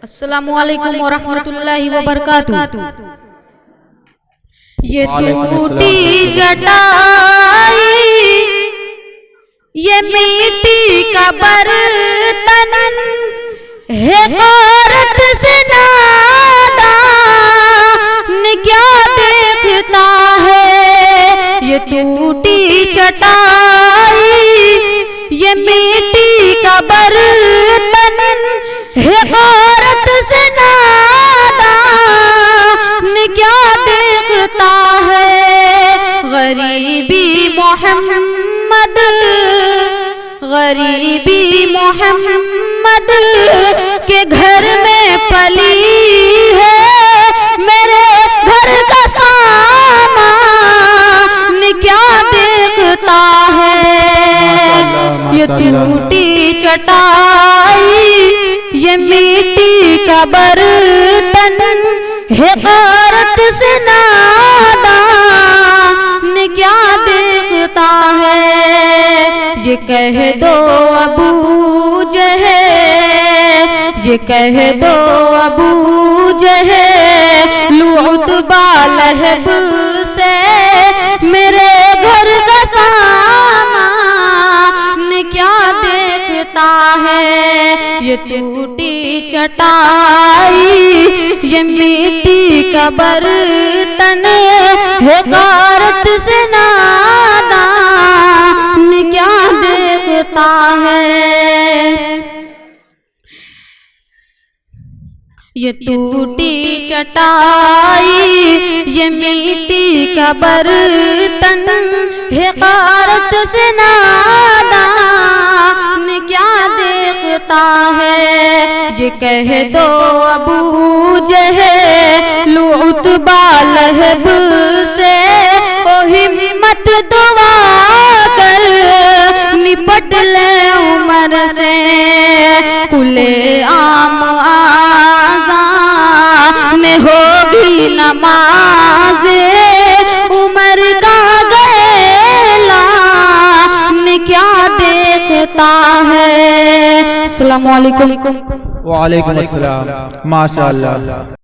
السلام علیکم ورحمۃ اللہ وبرکاتہ۔ یہ ٹوٹی چٹائی، یہ میٹی کا برتن ہے، غارت سے نادان کیا دیکھتا ہے۔ یہ ٹوٹی چٹائی، یہ میٹی کا برتن ہے، غارت سے نادان کیا دیکھتا ہے۔ غریبی محمد، غریبی محمد کے گھر میں پلی ہے، میرے گھر کا سامان کیا دیکھتا ہے۔ یہ ٹوٹی چٹائی، یہ میٹی کا برتن ہے، غارت سے نادان کیا دیکھتا ہے۔ یہ کہہ دو ابو جہل، یہ کہہ دو ابو جہل عتبہ لہب سے، میرے گھر کا سامان کیا دیکھتا ہے۔ یہ ٹوٹی چٹائی، یہ میٹی کا برتن ہے، غارت سے نادان کیا دیکھتا ہے۔ یہ ٹوٹی چٹائی، یہ میٹی کا برتن ہے، غارت سے نادان کیا دیکھتا ہے۔ یہ کہہ دو ابو جہل عتبہ لہب سے، او ہمت دعا کر نپٹ لے عمر سے۔ کھلے عام آذان ہوگی نماز عمر کا اعلان کیا دیکھتا ہے۔ السلام علیکم۔ وعلیکم السلام۔ ماشاءاللہ۔